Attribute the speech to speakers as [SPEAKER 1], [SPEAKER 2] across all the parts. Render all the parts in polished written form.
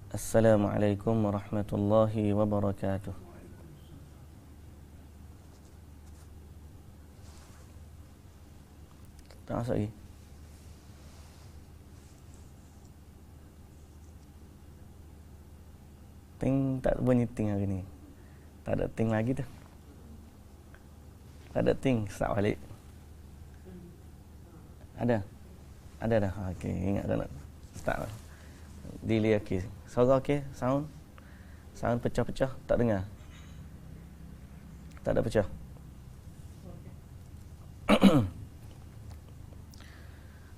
[SPEAKER 1] Assalamualaikum warahmatullahi wabarakatuh. Tak masuk lagi. Ting tak bunyi ting hari ni. Tak ada ting lagi tu. Tak ada ting, start balik. Ada? Ada dah. Okey, ingat dah nak start. Delay okey. Suara okey, sound. Sound pecah-pecah, tak dengar. Tak ada pecah.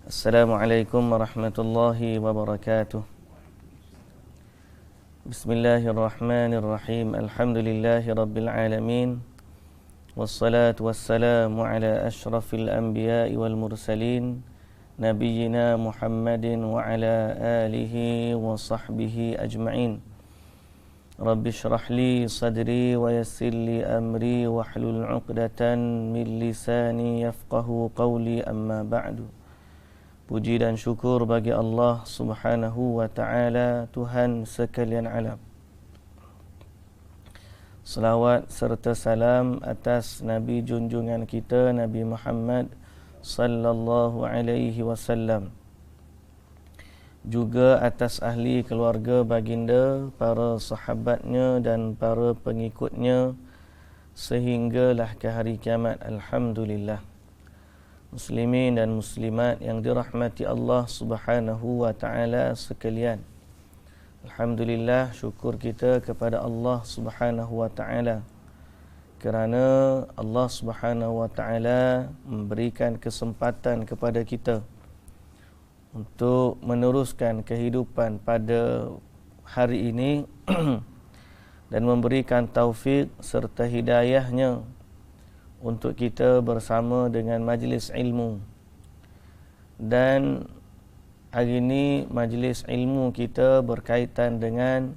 [SPEAKER 1] Assalamualaikum warahmatullahi wabarakatuh. Bismillahirrahmanirrahim. Alhamdulillahi rabbil alamin. Wassalatu wassalamu ala ashrafil anbiya'i wal mursalin nabiyyina Muhammadin wa ala alihi wa sahbihi ajma'in. Rabbi shrah li sadri wa yassir li amri wa hlul 'uqdatan min lisani yafqahu qawli, amma ba'du. Puji dan syukur bagi Allah Subhanahu wa ta'ala, Tuhan sekalian alam. Selawat serta salam atas Nabi junjungan kita, Nabi Muhammad sallallahu alaihi wasallam. Juga atas ahli keluarga baginda, para sahabatnya dan para pengikutnya sehinggalah ke hari kiamat. Alhamdulillah. Muslimin dan muslimat yang dirahmati Allah Subhanahu wa ta'ala sekalian. Alhamdulillah, syukur kita kepada Allah Subhanahu wa ta'ala kerana Allah Subhanahu wa ta'ala memberikan kesempatan kepada kita untuk meneruskan kehidupan pada hari ini dan memberikan taufik serta hidayahnya untuk kita bersama dengan majlis ilmu. Dan hari ini majlis ilmu kita berkaitan dengan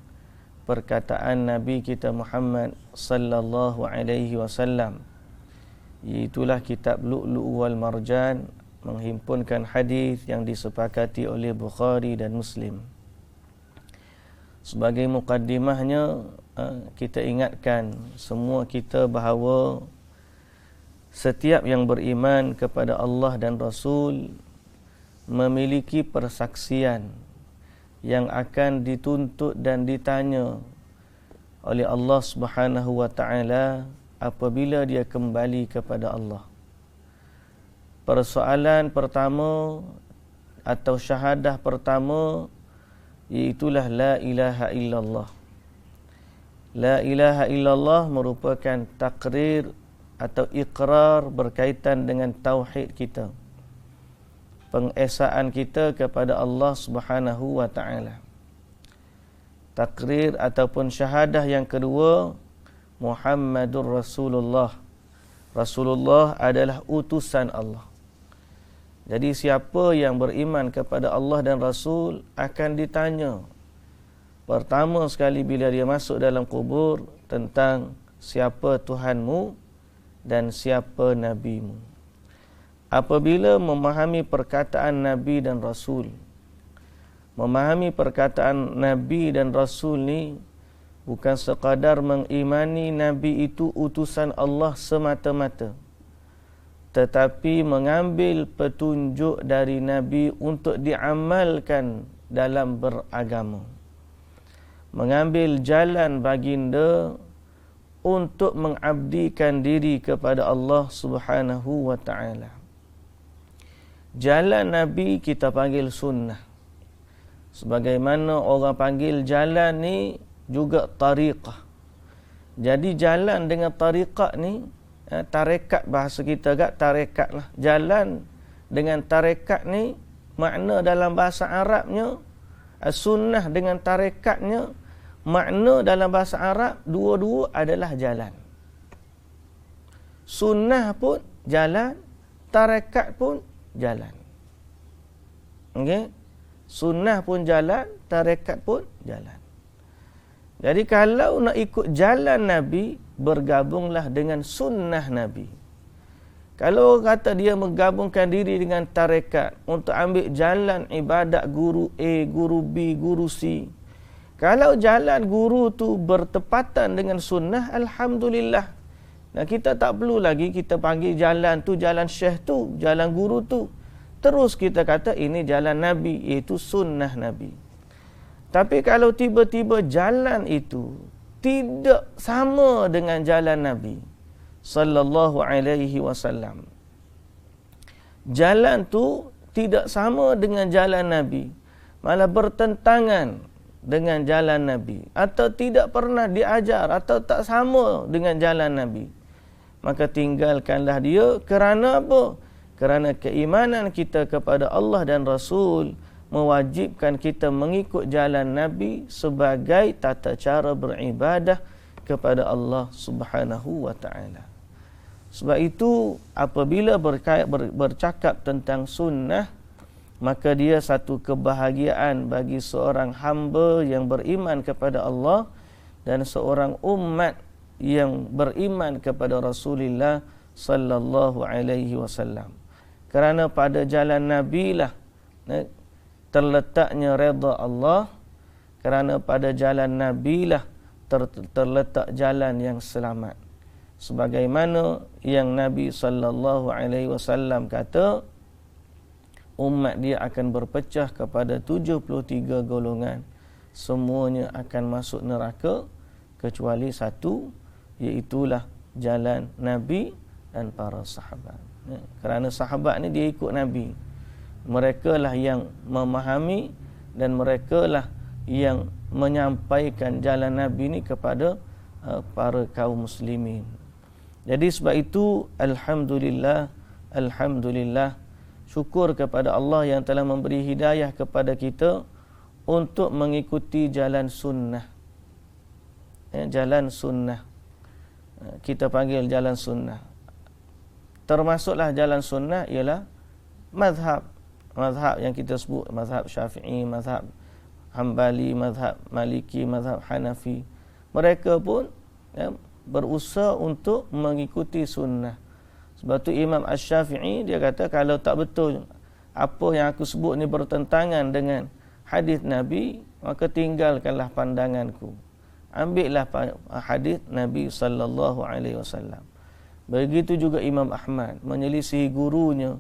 [SPEAKER 1] perkataan Nabi kita Muhammad sallallahu alaihi wasallam. Iaitulah kitab Lu'lu' wal Marjan, menghimpunkan hadis yang disepakati oleh Bukhari dan Muslim. Sebagai mukaddimahnya, kita ingatkan semua kita bahawa setiap yang beriman kepada Allah dan Rasul memiliki persaksian yang akan dituntut dan ditanya oleh Allah Subhanahu wa ta'ala apabila dia kembali kepada Allah. Persoalan pertama atau syahadah pertama iaitulah la ilaha illallah. La ilaha illallah merupakan takrir atau iqrar berkaitan dengan tauhid kita, pengesaan kita kepada Allah Subhanahu wa ta'ala. Takrir ataupun syahadah yang kedua, Muhammadur Rasulullah. Rasulullah adalah utusan Allah. Jadi siapa yang beriman kepada Allah dan Rasul akan ditanya pertama sekali bila dia masuk dalam kubur tentang siapa Tuhanmu dan siapa nabimu. Apabila memahami perkataan Nabi dan Rasul, memahami perkataan Nabi dan Rasul ni bukan sekadar mengimani Nabi itu utusan Allah semata-mata, tetapi mengambil petunjuk dari Nabi untuk diamalkan dalam beragama, mengambil jalan baginda untuk mengabdikan diri kepada Allah Subhanahu wa ta'ala. Jalan Nabi kita panggil sunnah. Sebagaimana orang panggil jalan ni juga tariqah. Jadi jalan dengan tariqah ni, tarekat bahasa kita kat tarekat lah. Jalan dengan tarekat ni makna dalam bahasa Arabnya, sunnah dengan tarekatnya, makna dalam bahasa Arab dua-dua adalah jalan. Sunnah pun jalan, tarekat pun jalan. Okey? Sunnah pun jalan, tarekat pun jalan. Jadi kalau nak ikut jalan Nabi, bergabunglah dengan sunnah Nabi. Kalau kata dia menggabungkan diri dengan tarekat untuk ambil jalan ibadat guru A, guru B, guru C. Kalau jalan guru tu bertepatan dengan sunnah, alhamdulillah. Nah, kita tak perlu lagi kita panggil jalan tu jalan syekh tu, jalan guru tu. Terus kita kata ini jalan Nabi, iaitu sunnah Nabi. Tapi kalau tiba-tiba jalan itu tidak sama dengan jalan Nabi sallallahu alaihi wasallam, jalan tu tidak sama dengan jalan Nabi, malah bertentangan dengan jalan Nabi, atau tidak pernah diajar atau tak sama dengan jalan Nabi, maka tinggalkanlah dia. Kerana apa? Kerana keimanan kita kepada Allah dan Rasul mewajibkan kita mengikut jalan Nabi sebagai tata cara beribadah kepada Allah Subhanahu wa taala. Sebab itu apabila bercakap tentang sunnah, maka dia satu kebahagiaan bagi seorang hamba yang beriman kepada Allah dan seorang umat yang beriman kepada Rasulullah sallallahu alaihi wasallam. Kerana pada jalan Nabi lah terletaknya redha Allah, kerana pada jalan Nabi lah terletak jalan yang selamat. Sebagaimana yang Nabi sallallahu alaihi wasallam kata, umat dia akan berpecah kepada 73 golongan. Semuanya akan masuk neraka kecuali satu, iaitulah jalan Nabi dan para sahabat. Kerana sahabat ni dia ikut Nabi. Mereka lah yang memahami dan mereka lah yang menyampaikan jalan Nabi ni kepada para kaum muslimin. Jadi sebab itu alhamdulillah, alhamdulillah, syukur kepada Allah yang telah memberi hidayah kepada kita untuk mengikuti jalan sunnah. Jalan sunnah. Kita panggil jalan sunnah. Termasuklah jalan sunnah ialah mazhab. Mazhab yang kita sebut, mazhab Syafi'i, mazhab Hambali, mazhab Maliki, mazhab Hanafi. Mereka pun berusaha untuk mengikuti sunnah. Sebab tu Imam Asy-Syafi'i dia kata, kalau tak betul apa yang aku sebut ni bertentangan dengan hadis Nabi, maka tinggalkanlah pandanganku. Ambillah hadis Nabi sallallahu alaihi wasallam. Begitu juga Imam Ahmad menyelisihi gurunya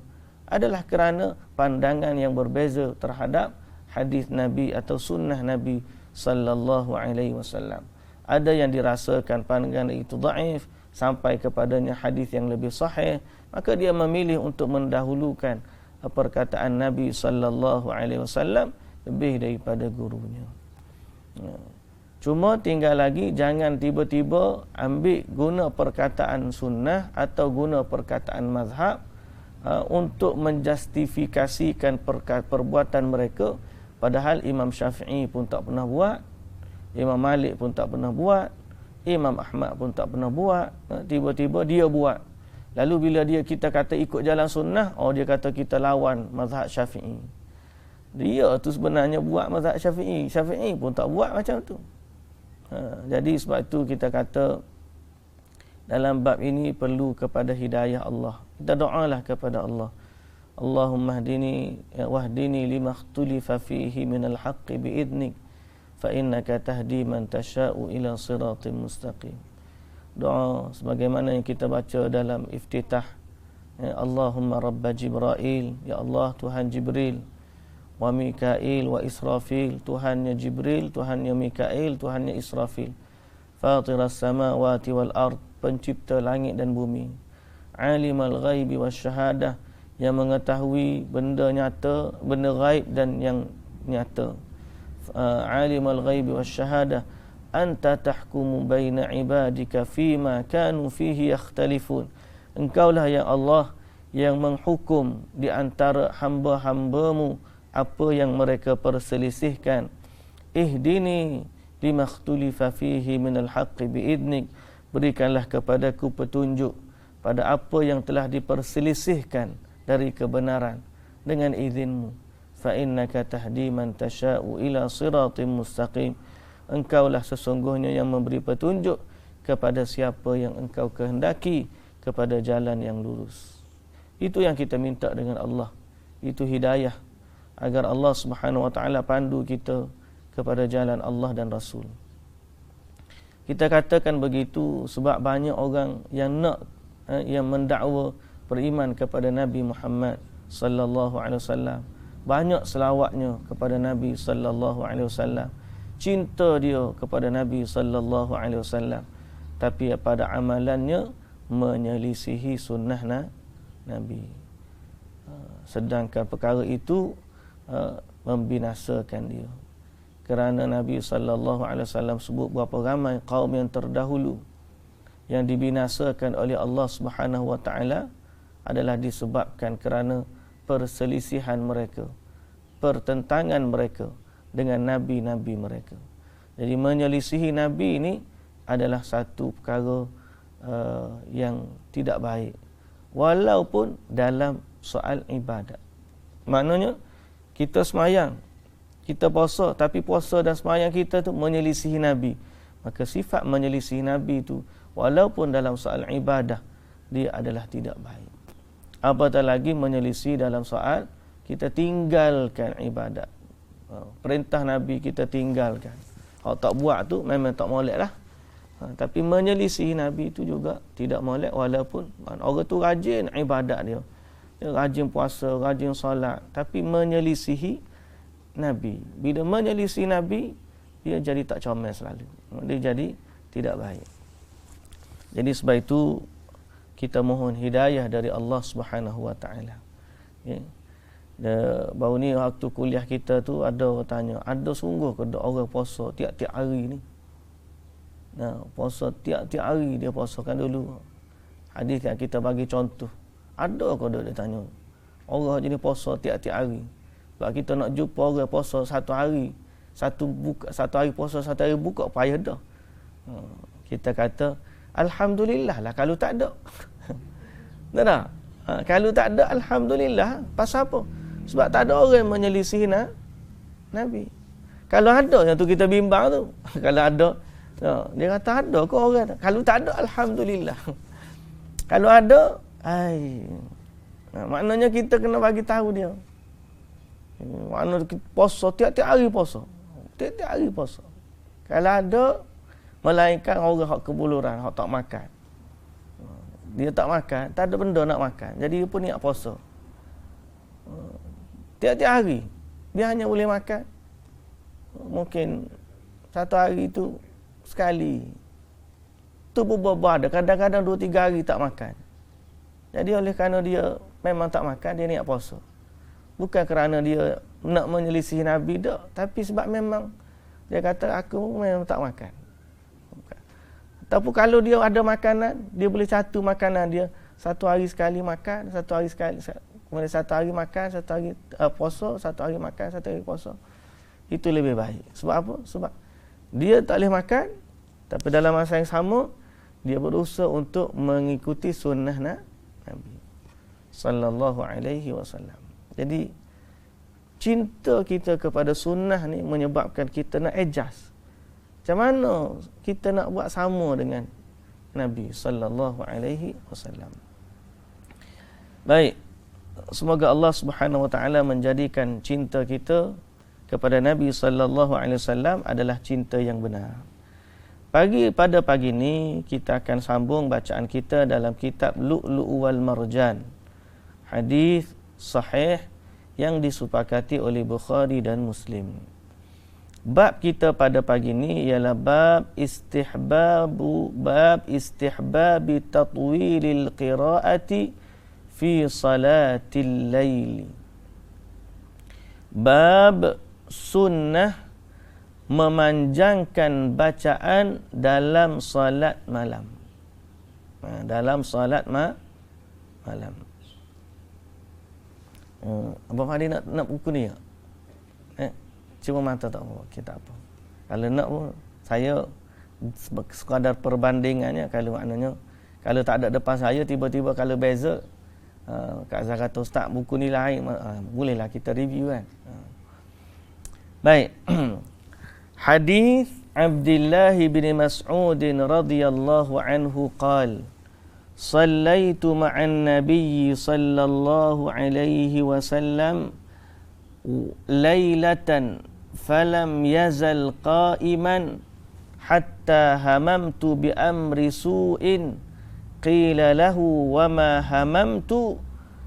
[SPEAKER 1] adalah kerana pandangan yang berbeza terhadap hadis Nabi atau sunnah Nabi sallallahu alaihi wasallam. Ada yang dirasakan pandangan itu dhaif sampai kepadanya hadis yang lebih sahih, maka dia memilih untuk mendahulukan perkataan Nabi sallallahu alaihi wasallam lebih daripada gurunya. Cuma tinggal lagi jangan tiba-tiba ambil guna perkataan sunnah atau guna perkataan mazhab untuk menjustifikasikan perbuatan mereka, padahal Imam Syafi'i pun tak pernah buat, Imam Malik pun tak pernah buat, Imam Ahmad pun tak pernah buat. Tiba-tiba dia buat. Lalu bila kita kata ikut jalan sunnah, dia kata kita lawan mazhab Syafi'i. Dia tu sebenarnya buat mazhab Syafi'i. Syafi'i pun tak buat macam tu. Jadi sebab itu kita kata dalam bab ini perlu kepada hidayah Allah. Kita doalah kepada Allah. Allahumma hdini wahdini lima ikhtulifa fihi minal haqqi biidnik fa innaka tahdi man tasha'u ila siratim mustaqim. Doa sebagaimana yang kita baca dalam iftitah, Allahumma rabba Jibril, ya Allah Tuhan Jibril, wa Mikail wa Israfil, Tuhannya Jibril, Tuhannya Mikail, Tuhannya Israfil, fatiras samawati wal ard, pencipta langit dan bumi, alimal ghaibi wasyahadah, yang mengetahui benda nyata, benda gaib dan yang nyata, alimul ghaibi wasyahadah, anta tahkumu baina ibadika fima kanu fihi yakhtalifun. Engkaulah ya Allah yang menghukum di antara hamba-hambamu apa yang mereka perselisihkan. Ihdini lima ikhtulifa fihi minal haqqi biidnik, berikanlah kepadaku petunjuk pada apa yang telah diperselisihkan dari kebenaran dengan izinmu. Fa innaka tahdi man tasha'u ila siratim mustaqim, engkaulah sesungguhnya yang memberi petunjuk kepada siapa yang engkau kehendaki kepada jalan yang lurus. Itu yang kita minta dengan Allah. Itu hidayah agar Allah Subhanahu wa taala pandu kita kepada jalan Allah dan Rasul. Kita katakan begitu sebab banyak orang yang yang mendakwa beriman kepada Nabi Muhammad sallallahu alaihi wasallam. Banyak selawatnya kepada Nabi sallallahu alaihi wasallam. Cinta dia kepada Nabi sallallahu alaihi wasallam. Tapi pada amalannya menyelisihi sunnah Nabi. Sedangkan perkara itu membinasakan dia. Kerana Nabi sallallahu alaihi wasallam sebut berapa ramai kaum yang terdahulu yang dibinasakan oleh Allah Subhanahu wa taala adalah disebabkan kerana perselisihan mereka, pertentangan mereka dengan nabi-nabi mereka. Jadi menyelisihi nabi ini adalah satu perkara yang tidak baik walaupun dalam soal ibadat. Maknanya kita semayang, kita puasa, tapi puasa dan semayang kita tu menyelisihi Nabi. Maka sifat menyelisihi Nabi itu walaupun dalam soal ibadah dia adalah tidak baik. Apatah lagi menyelisihi dalam soal kita tinggalkan ibadat. Perintah Nabi kita tinggalkan. Kalau tak buat tu memang tak molek lah. Tapi menyelisihi Nabi itu juga tidak molek walaupun orang tu rajin ibadat dia. Dia rajin puasa, rajin solat, tapi menyelisihi Nabi. Bila menyelisih Nabi, dia jadi tak comel selalu. Dia jadi tidak baik. Jadi sebab itu kita mohon hidayah dari Allah Subhanahu wa taala. Ya. Baru ni waktu kuliah kita tu ada orang tanya, ada sungguh ke orang puasa tiap-tiap hari ni? Nah, puasa tiap-tiap hari dia puasakan dulu. Hadis yang kita bagi contoh. Ada ke dia tanya? Orang jenis puasa tiap-tiap hari. Sebab kita nak jumpa orang puasa satu hari, satu hari puasa, satu hari buka, payah dah. Kita kata, alhamdulillah lah kalau tak ada. Tak? Kalau tak ada, alhamdulillah. Pasal apa? Sebab tak ada orang yang menyelisihi Nabi. Kalau ada, yang tu kita bimbang tu. Kalau ada, dia kata ada ke orang? Kalau tak ada, alhamdulillah. Kalau ada, maknanya kita kena bagi tahu dia. Maknanya puasa tiap-tiap hari puasa. Tiap-tiap hari puasa. Kalau ada, melainkan orang hak kebuluran, hak tak makan. Dia tak makan, tak ada benda nak makan. Jadi dia pun niat puasa. Tiap-tiap hari dia hanya boleh makan mungkin satu hari itu sekali. Tu pun ada. Kadang-kadang 2-3 hari tak makan. Jadi oleh kerana dia memang tak makan, dia niat puasa. Bukan kerana dia nak menyelisih Nabi dak, tapi sebab memang dia kata aku memang tak makan. Tapi kalau dia ada makanan, dia boleh satu makanan dia. Satu hari sekali makan, satu hari sekali. Kemudian satu hari makan, satu hari puasa, satu hari makan, satu hari puasa. Itu lebih baik. Sebab apa? Sebab dia tak boleh makan, tapi dalam masa yang sama, dia berusaha untuk mengikuti sunnah Nabi sallallahu alaihi wasallam. Jadi, cinta kita kepada sunnah ni menyebabkan kita nak adjust. Macam mana kita nak buat sama dengan Nabi sallallahu alaihi wasallam. Baik, semoga Allah Subhanahu wa taala menjadikan cinta kita kepada Nabi sallallahu alaihi wasallam adalah cinta yang benar. Pada pagi ini kita akan sambung bacaan kita dalam kitab Lu'lu' wal Marjan. Hadis sahih yang disepakati oleh Bukhari dan Muslim. Bab kita pada pagi ini ialah bab istihbabi tatwilil qiraati fi salatil laili. Bab sunnah memanjangkan bacaan dalam salat malam. Dalam salat malam. Abang Fadi nak buku ni tak? Cuma mata tak apa, kita apa. Kalau nak pun, saya sekadar perbandingannya, kalau maknanya, kalau tak ada depan saya, tiba-tiba kalau beza, Kak Azhar kata, Ustaz, buku ni lain, bolehlah kita review kan. Baik. Hadis Abdullah bin Mas'ud radhiyallahu anhu qala Sallaitu ma'an nabiyyi sallallahu alaihi wasallam lailatan falam yazal qa'iman hatta hamamtu bi amri su'in qila lahu wa ma hamamtu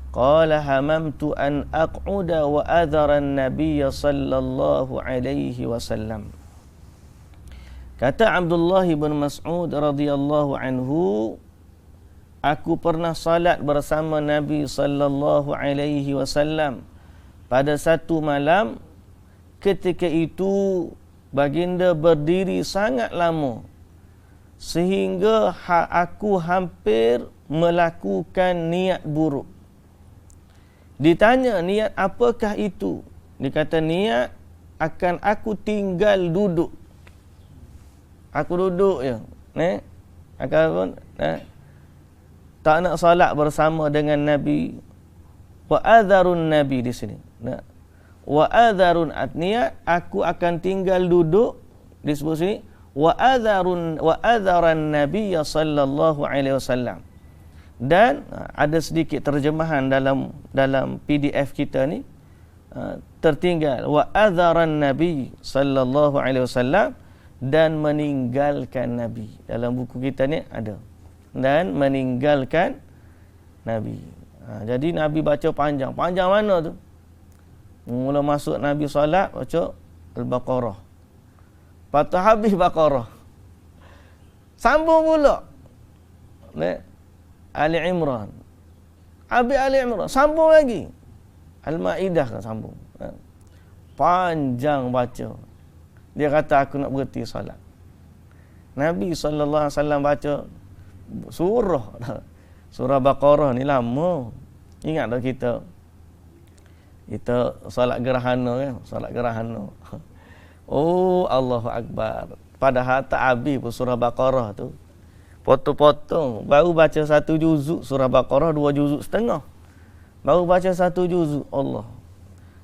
[SPEAKER 1] qala hamamtu an aq'uda wa adhara an-nabiyya sallallahu alaihi wasallam. Kata Abdullah bin Mas'ud radhiyallahu anhu, aku pernah salat bersama Nabi sallallahu alaihi wasallam pada satu malam. Ketika itu baginda berdiri sangat lama sehingga aku hampir melakukan niat buruk. Ditanya niat apakah itu? Dia kata niat akan aku tinggal duduk. Aku duduk je. Akan tak nak salat bersama dengan Nabi. Wa adharun Nabi di sini. Wa adharun niat aku akan tinggal duduk disebut sini. Wa adharan Nabi sallallahu alaihi wasallam. Dan ada sedikit terjemahan dalam PDF kita ni tertinggal wa adharan Nabi sallallahu alaihi wasallam dan meninggalkan Nabi. Dalam buku kita ni ada. Dan meninggalkan Nabi. Jadi Nabi baca panjang. Panjang mana tu? Mula masuk Nabi solat baca Al-Baqarah. Patah habis Baqarah. Sambung pula. Ali Imran. Habis Ali Imran. Sambung lagi. Al-Maidah kan sambung. Panjang baca. Dia kata aku nak berhenti solat. Nabi SAW baca surah Baqarah ni lama. Ingat tak kita solat gerhana kan? Solat gerhana. Oh, Allahu Akbar. Padahal tak habis pun surah Baqarah tu. Potong-potong. Baru baca satu juzuk surah Baqarah, 2 juzuk setengah. Baru baca satu juzuk. Allah.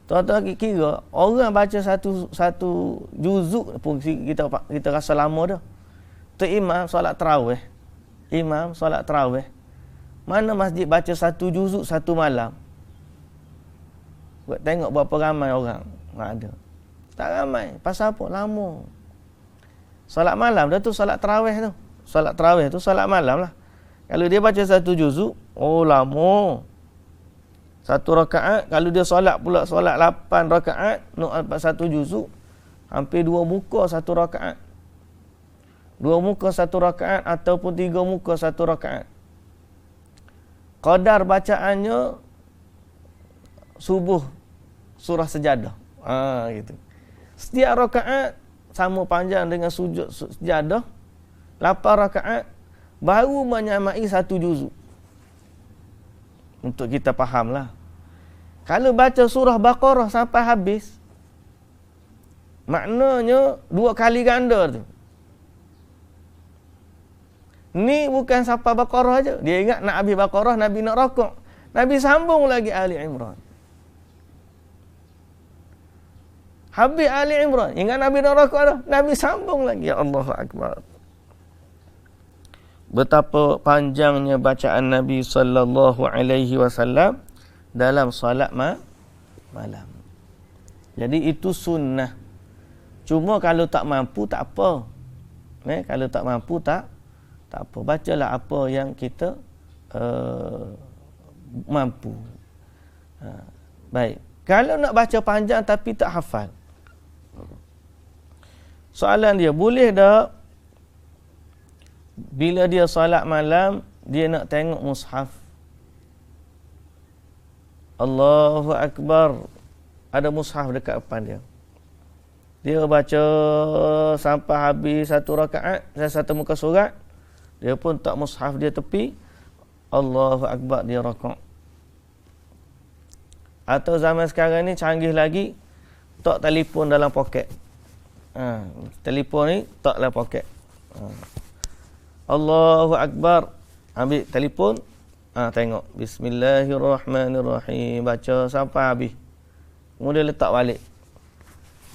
[SPEAKER 1] Tuan-tuan kira orang baca satu juzuk pun kita rasa lama dah. Tu imam solat tarawih. Imam solat tarawih. Mana masjid baca satu juzuk satu malam? Buat tengok berapa ramai orang. Tak ada. Tak ramai. Pasal apa? Lama. Solat malam dah tu solat tarawih tu. Solat tarawih tu solat malam lah. Kalau dia baca satu juzuk, oh lama. Satu rakaat, kalau dia solat pula solat 8 rakaat, nak satu juzuk, hampir 2 muka satu rakaat. 2 muka satu rakaat ataupun 3 muka satu rakaat. Qadar bacaannya subuh surah sejadah. Gitu. Setiap rakaat sama panjang dengan sujud sejadah. 8 rakaat baru menyamai satu juzuk. Untuk kita fahamlah. Kalau baca surah Baqarah sampai habis, maknanya 2 kali ganda tu. Ni bukan sampai Baqarah aja. Dia ingat nak habis Baqarah, Nabi nak rokok. Nabi sambung lagi Ali Imran. Habis Ali Imran. Ingat Nabi nak rokok dah. Nabi sambung lagi. Ya Allahu Akbar. Betapa panjangnya bacaan Nabi sallallahu alaihi wasallam dalam solat malam. Jadi itu sunnah. Cuma kalau tak mampu tak apa. Kalau tak mampu tak apa. Bacalah apa yang kita mampu. Baik. Kalau nak baca panjang tapi tak hafal. Soalan dia, boleh tak bila dia solat malam dia nak tengok mushaf? Allahu Akbar. Ada mushaf dekat depan dia. Dia baca sampai habis satu rakaat, satu muka surat. Dia pun tak mushaf dia tepi. Allahu Akbar, dia rakaat. Atau zaman sekarang ni canggih lagi, tak telefon dalam poket. Telefon ni tak dalam poket. Allahu Akbar. Ambil telefon, tengok Bismillahirrahmanirrahim, baca sampai habis, kemudian letak balik,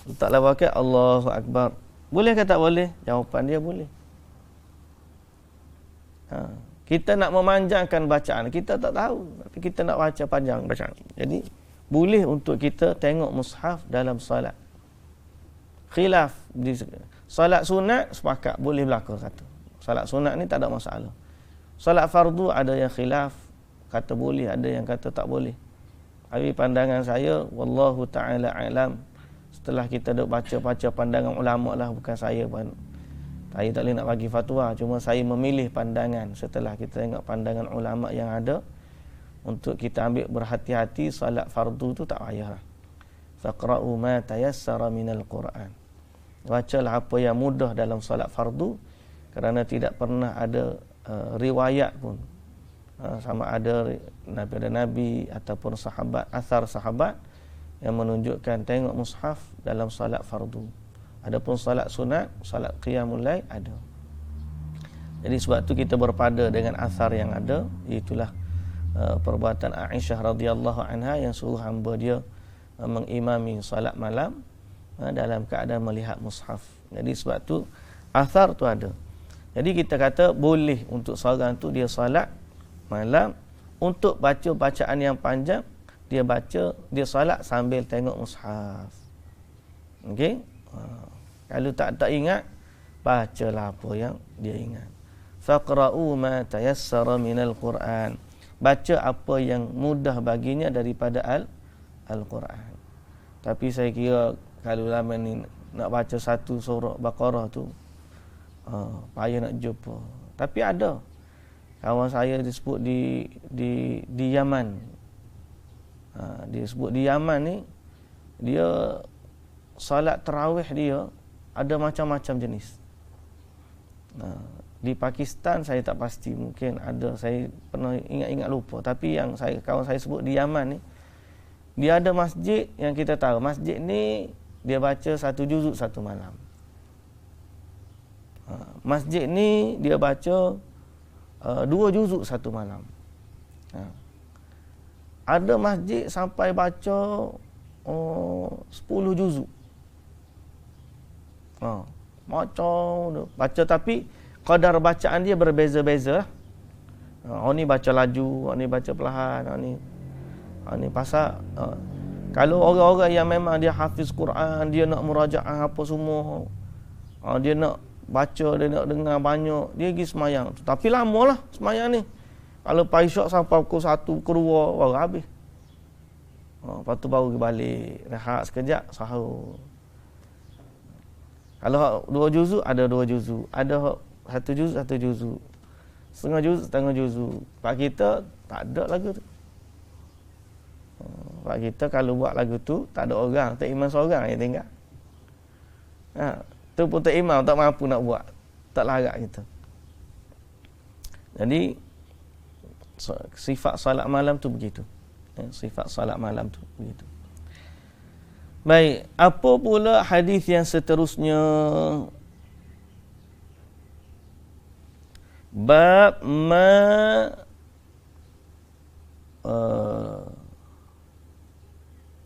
[SPEAKER 1] letaklah pakai Allahu Akbar. Boleh ke tak boleh? Jawapan dia boleh. Kita nak memanjangkan bacaan, kita tak tahu, tapi kita nak baca panjang bacaan. Jadi boleh untuk kita tengok mushaf dalam solat. Khilaf di solat sunat sepakat boleh berlaku satu. Solat sunat ni tak ada masalah. Solat fardu ada yang khilaf, kata boleh, ada yang kata tak boleh. Tapi pandangan saya, wallahu taala alam, setelah kita duk baca pandangan ulama lah, bukan saya pun. Saya tak boleh nak bagi fatwa, cuma saya memilih pandangan setelah kita tengok pandangan ulama yang ada, untuk kita ambil berhati-hati. Solat fardu tu tak payah. Faqra'u ma tayassara minal Quran. Bacalah apa yang mudah dalam solat fardu, kerana tidak pernah ada riwayat pun, sama ada daripada Nabi ataupun sahabat, asar sahabat yang menunjukkan tengok mushaf dalam solat fardu. Adapun solat sunat, solat qiyamul lail ada. Jadi sebab tu kita berpada dengan asar yang ada, itulah perbuatan Aisyah radhiyallahu anha yang suruh hamba dia mengimami solat malam dalam keadaan melihat mushaf. Jadi sebab tu asar tu ada. Jadi kita kata boleh untuk seorang tu dia solat malam, untuk baca bacaan yang panjang, dia solat sambil tengok mushaf. Okey? Kalau tak ingat, bacalah apa yang dia ingat. Faqra'u ma tayassara minal Quran. Baca apa yang mudah baginya daripada Al-Quran. Tapi saya kira kalau lama ni nak baca satu surah Baqarah tu, payah nak jumpa. Tapi ada kawan saya disebut di Yaman. Dia sebut di Yaman ni, dia salat tarawih dia ada macam-macam jenis. Di Pakistan saya tak pasti, mungkin ada, saya pernah ingat lupa. Tapi yang kawan saya sebut di Yaman ni, dia ada masjid yang kita tahu, masjid ni dia baca satu juzuk satu malam. Masjid ni dia baca 2 juzuk satu malam. Ada masjid sampai baca 10 juzuk. Baca tapi kadar bacaan dia berbeza-beza. Ni baca laju, ni baca perlahan, ni pasal kalau orang-orang yang memang dia hafiz Quran, dia nak murajaah apa semua, dia nak baca, dia nak dengar banyak, dia pergi semayang. Tapi lamalah semayang ni. Kalau pagi syok sampai pukul 1, pukul 2 baru habis. Lepas tu baru balik, rehat sekejap, sahur. Kalau 2 juzuk, ada 2 juzuk. Ada 1 juzuk, 1 juzuk. Setengah juzuk. Pak kita tak ada lagu tu. Pak kita kalau buat lagu tu, tak ada orang. Tak imam seorang yang tinggal. Tu pun tak imam, tak mampu nak buat. Tak larat kita. Jadi, sifat solat malam tu begitu. Sifat solat malam tu begitu. Baik, apa pula hadis yang seterusnya? Bab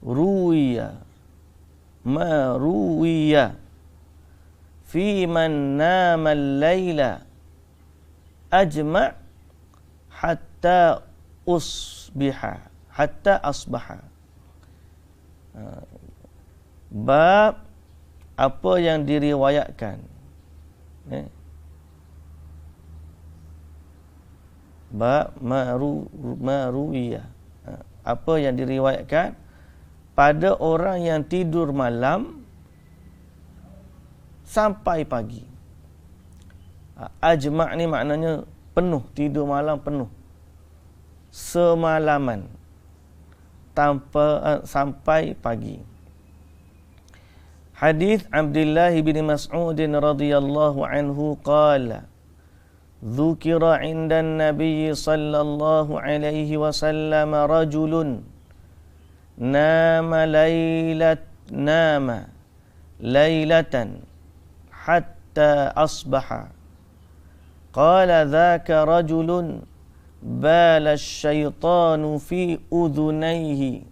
[SPEAKER 1] ruwiya fi man nama al-laila ajma' hatta asbaha. Bab apa yang diriwayatkan, bab maruwiyah, apa yang diriwayatkan pada orang yang tidur malam sampai pagi. Ajma' ni maknanya penuh, tidur malam penuh, semalaman sampai pagi. Hadis Abdullah bin Mas'ud radhiyallahu anhu qala dzukira 'inda an-nabiy sallallahu alaihi wasallam rajulun nama laylatan hatta asbaha qala dzaka rajulun bala asy-syaitanu fi udhunayhi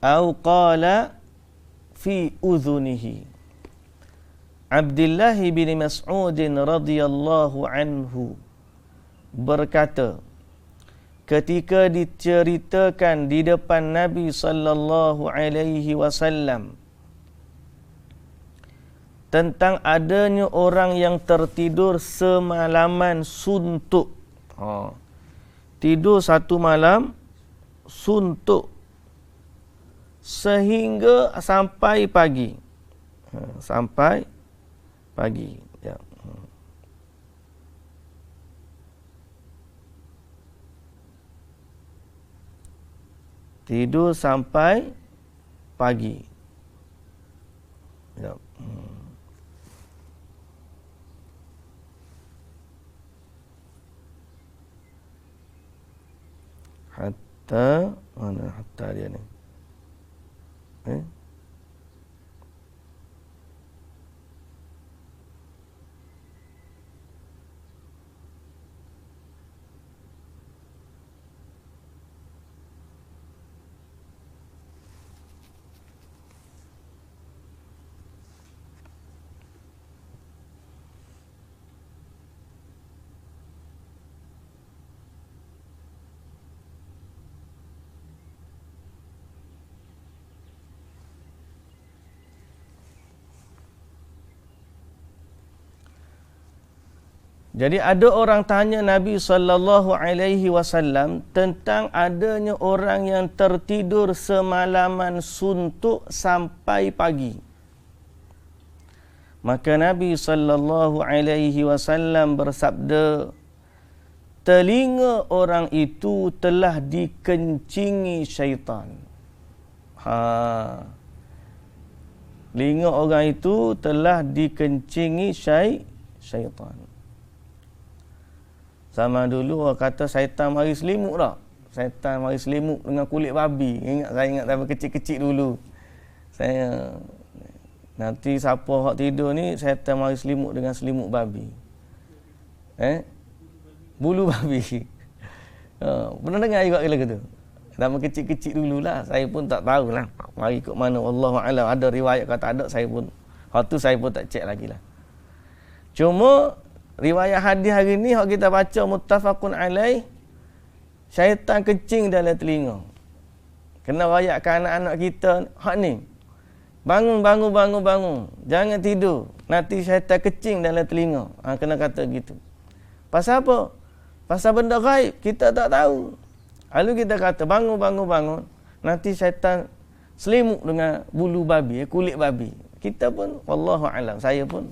[SPEAKER 1] aw qala fi udhunihi. Abdullah bin Mas'ud radhiyallahu anhu berkata ketika diceritakan di depan Nabi sallallahu alaihi wasallam tentang adanya orang yang tertidur semalaman suntuk. Tidur satu malam suntuk sehingga sampai pagi. Sampai pagi. Ya. Tidur sampai pagi. Ya. Hatta, mana hatta dia ni? Jadi ada orang tanya Nabi sallallahu alaihi wasallam tentang adanya orang yang tertidur semalaman suntuk sampai pagi. Maka Nabi sallallahu alaihi wasallam bersabda, telinga orang itu telah dikencingi syaitan. Telinga orang itu telah dikencingi syaitan. Zaman dulu orang kata syaitan mari selimut tak? Syaitan mari selimut dengan kulit babi. Saya ingat zaman kecil-kecil dulu. Saya nanti siapa hak tidur ni syaitan mari selimut dengan selimut babi. Bulu babi. Pernah dengar juga lagu tu? Zaman kecil-kecil dululah. Saya pun tak tahulah mari ikut mana, wallahu alam. Ada riwayat kata ada, saya pun hak tu saya pun tak cek lagi lah. Cuma riwayat hadis hari ni hak kita baca muttafaqun alaih, syaitan kencing dalam telinga. Kena rayatkan anak-anak kita hak ni. Bangun. Jangan tidur. Nanti syaitan kencing dalam telinga. Kena kata gitu. Pasal apa? Pasal benda gaib kita tak tahu. Lalu kita kata bangun. Nanti syaitan selimut dengan bulu babi, kulit babi. Kita pun wallahu alam, saya pun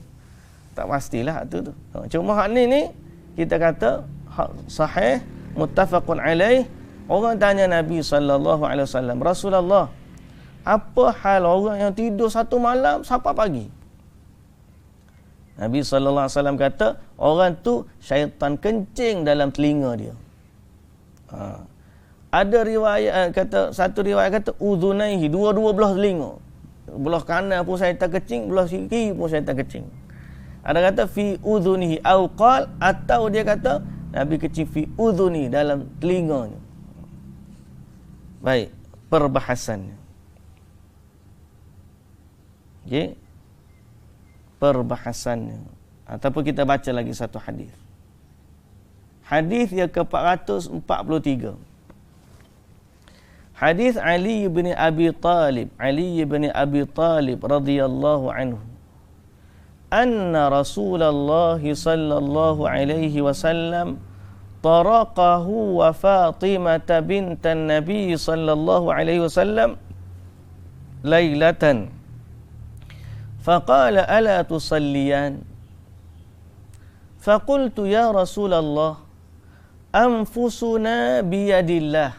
[SPEAKER 1] tak pastilah tu. Cuma hak ni kita kata hak sahih muttafaqun alaih. Orang tanya Nabi sallallahu alaihi wasallam, Rasulullah, apa hal orang yang tidur satu malam sampai pagi? Nabi sallallahu alaihi wasallam kata, orang tu syaitan kencing dalam telinga dia. Ada riwayat kata, satu riwayat kata udhunaihi, dua-dua belah telinga. Belah kanan pun syaitan kencing, belah kiri pun syaitan kencing. Ada kata fi udhunihi au qal, atau dia kata Nabi kecil fi udhuni, dalam telinganya. Baik, perbahasannya. Okey. Perbahasannya. Ataupun kita baca lagi satu hadis. Hadis yang ke-443. Hadis Ali bin Abi Talib radhiyallahu anhu. Anna Rasulullah sallallahu alaihi wasallam taraqahu wa Fatimah bintan Nabi sallallahu alaihi wasallam lailatan faqala ala tusalliyan faqultu ya Rasulullah anfusuna biyadillah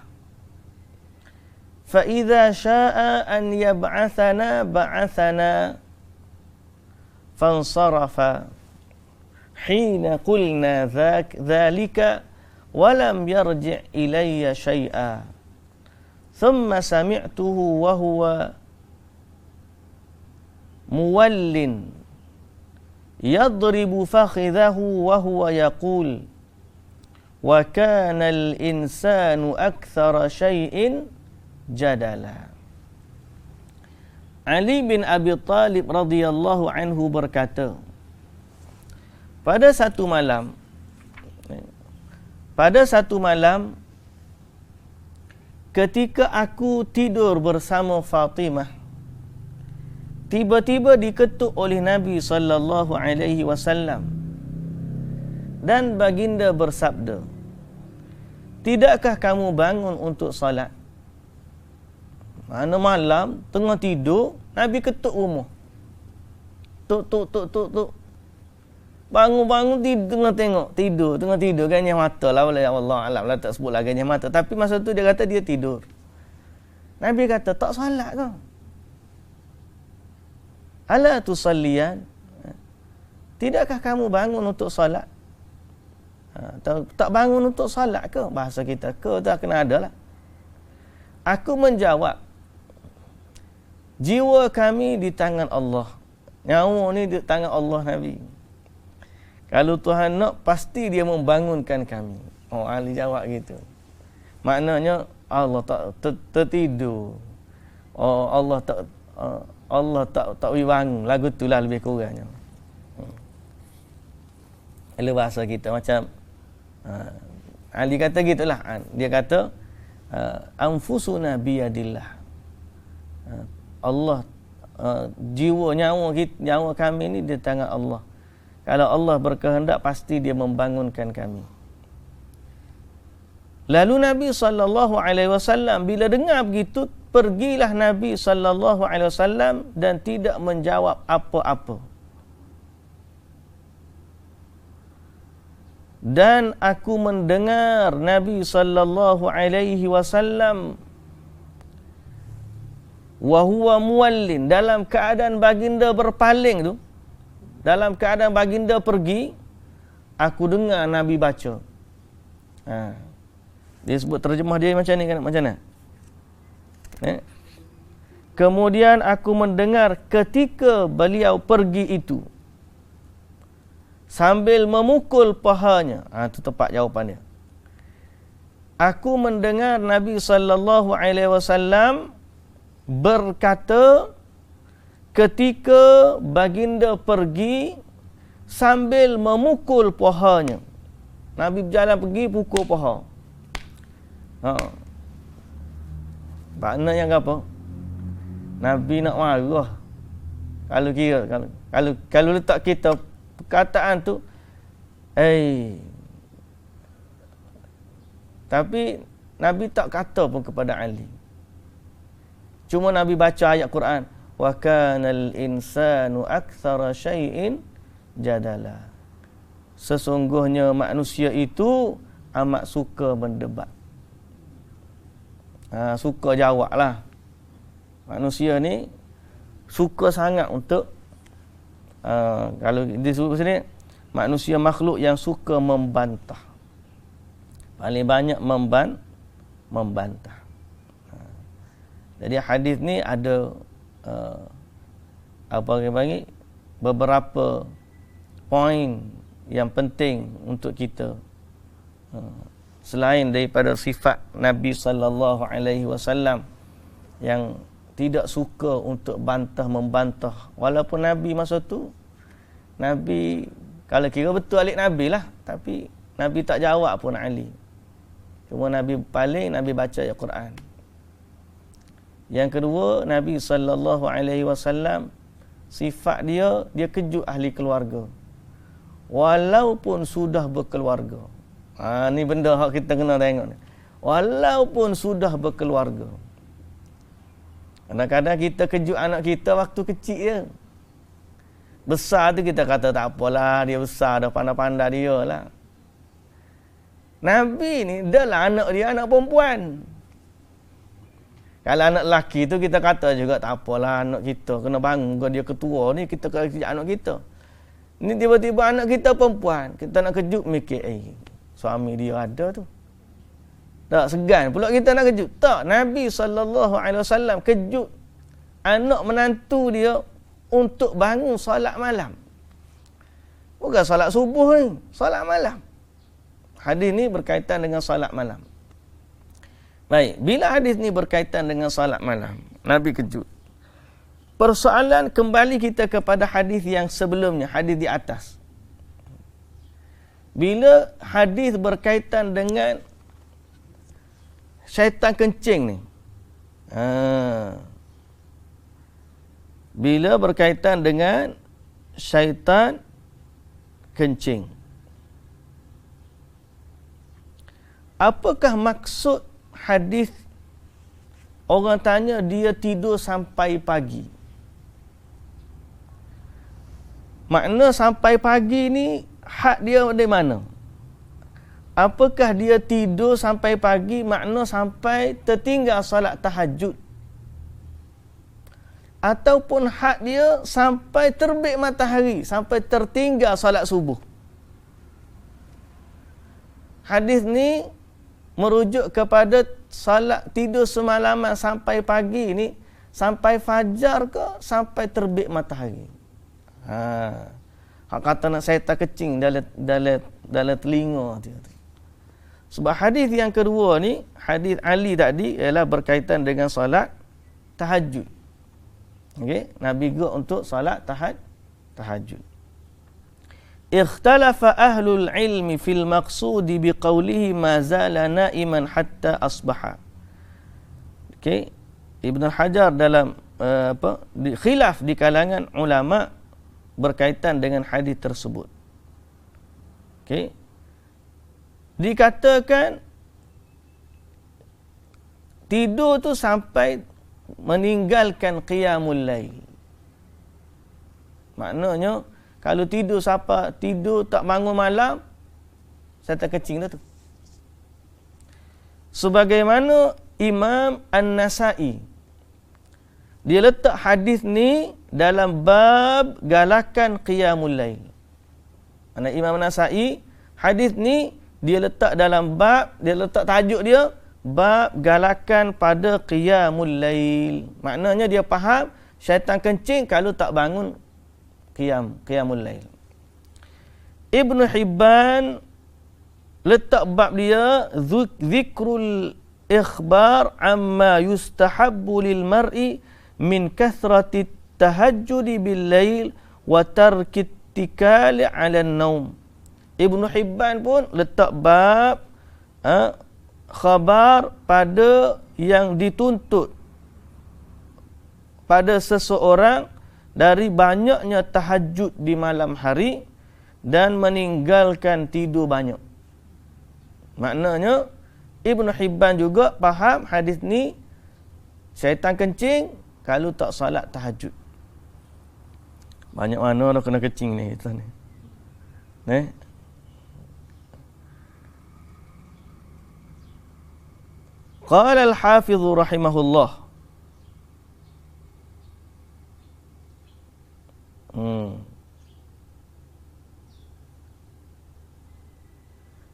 [SPEAKER 1] fa idza syaa'a an yab'athana ba'athana fansarafa hina qulna dhalika walam yarji' ilayya syai'a thumma sami'tuhu wa huwa muwallin yadribu fakhidhahu wa huwa yaqul wa kana al-insanu akthara syai'in jadala. Ali bin Abi Talib radhiyallahu anhu berkata, pada satu malam pada satu malam ketika aku tidur bersama Fatimah, tiba-tiba diketuk oleh Nabi sallallahu alaihi wasallam dan baginda bersabda, "Tidakkah kamu bangun untuk salat?" Mana malam tengah tidur, Nabi ketuk rumah. Tuk. Bangun-bangun tengah tengok, tengah tidur ganyah mata lah, ya Allah alam lah, tak sebut lah ganyah mata, tapi masa tu dia kata dia tidur. Nabi kata, "Tak solat kau? Ala tusalliyan? Tidakkah kamu bangun untuk solat?" Tak bangun untuk solat ke? Bahasa kita ke tak kena ada lah. Aku menjawab, jiwa kami di tangan Allah. Nyawa ni di tangan Allah, Nabi. Kalau Tuhan nak, pasti dia membangunkan kami. Oh, Ali jawab gitu. Maknanya Allah tak tertidur. Oh, Allah tak bangun. Lagu tu lah lebih kurangnya. Kalau bahasa kita macam Ali kata gitulah. Dia kata anfusuna biyadillah. Allah jiwa nyawa kami ni di tangan Allah. Kalau Allah berkehendak, pasti dia membangunkan kami. Lalu Nabi SAW bila dengar begitu, pergilah Nabi SAW dan tidak menjawab apa-apa. Dan aku mendengar Nabi SAW wa huwa muwallin, dalam keadaan baginda berpaling tu, dalam keadaan baginda pergi, aku dengar Nabi baca. Dia sebut terjemah dia macam ni kan, macam mana? Kemudian aku mendengar ketika beliau pergi itu sambil memukul pahanya. Itu tepat jawapan dia. Aku mendengar Nabi SAW berkata ketika baginda pergi sambil memukul pahanya. Nabi berjalan pergi, pukul paha. Maknanya apa? Nabi nak marah. Kalau kira, kalau letak kita perkataan tu, tapi Nabi tak kata pun kepada Ali. Cuma Nabi baca ayat Quran, wa kanal insanu aktsara syai'in jadala. Sesungguhnya manusia itu amat suka berdebat. Suka jawab lah. Manusia ni suka sangat untuk kalau disebut sini, manusia makhluk yang suka membantah. Paling banyak membantah. Jadi hadis ni ada beberapa poin yang penting untuk kita, selain daripada sifat Nabi sallallahu alaihi wasallam yang tidak suka untuk membantah. Walaupun Nabi masa tu, Nabi kalau kira betul alik Nabi lah, tapi Nabi tak jawab pun Ali. Cuma Nabi paling Nabi baca ayat Quran. Yang kedua, Nabi sallallahu alaihi wasallam sifat dia kejut ahli keluarga. Walaupun sudah berkeluarga. Ni benda hak kita kena tengok ni. Walaupun sudah berkeluarga. Kadang-kadang kita kejut anak kita waktu kecil je. Besar tu kita kata tak apalah, dia besar dah, pandai-pandai dia lah. Nabi ni dah lah anak dia anak perempuan. Kalau anak lelaki tu kita kata juga tak apalah, anak kita kena bangun, dia ketua ni, kita kena kejut anak kita. Ni tiba-tiba anak kita perempuan, kita nak kejut mikir, suami dia ada tu. Tak segan pula kita nak kejut. Tak, Nabi SAW kejut anak menantu dia untuk bangun solat malam. Bukan solat subuh ni, solat malam. Hadis ni berkaitan dengan solat malam. Baik, bila hadis ni berkaitan dengan solat malam, Nabi kejut. Persoalan, kembali kita kepada hadis yang sebelumnya, hadis di atas. bila hadis berkaitan dengan syaitan kencing ni. Bila berkaitan dengan syaitan kencing. Apakah maksud hadis orang tanya dia tidur sampai pagi? Makna sampai pagi ni had dia dari mana? Apakah dia tidur sampai pagi makna sampai tertinggal solat tahajud? Ataupun had dia sampai terbit matahari, sampai tertinggal solat subuh? Hadis ni merujuk kepada salat tidur semalaman sampai pagi ni, sampai fajar ke sampai terbit matahari. Hak kata nak syaitan kecing dalam telinga dia. Sebab hadis yang kedua ni, hadis Ali tadi ialah berkaitan dengan solat tahajud. Okey, Nabi gerak untuk solat tahajud. Ikhtalafa ahlul ilmi fil maqsudi biqaulihi ma zala naiman hatta asbaha. Okey, Ibn Hajar dalam khilaf di kalangan ulama berkaitan dengan hadis tersebut. Okey. Dikatakan tidur tu sampai meninggalkan qiyamul lail. Maknanya kalau tidur tak bangun malam, syaitan kencing dah tu. Sebagaimana Imam An-Nasa'i, dia letak hadis ni dalam bab galakan qiyamul lail. Anak Imam An-Nasa'i, hadis ni dia letak dalam bab, dia letak tajuk dia bab galakan pada qiyamul lail. Maknanya dia faham syaitan kencing kalau tak bangun qiyamul lail. Ibn Hibban letak bab dia zikrul ikhbar amma yustahabbu lil mar'i min kathrati tahajjudi bil lail wa tarki ittikali 'ala an-naum. Ibn Hibban pun letak bab khabar pada yang dituntut pada seseorang dari banyaknya tahajud di malam hari dan meninggalkan tidur banyak. Maknanya Ibn Hibban juga faham hadis ni syaitan kencing kalau tak salat tahajud. Banyak mana dah kena kencing ni kita ni. Qala al-Hafiz rahimahullah.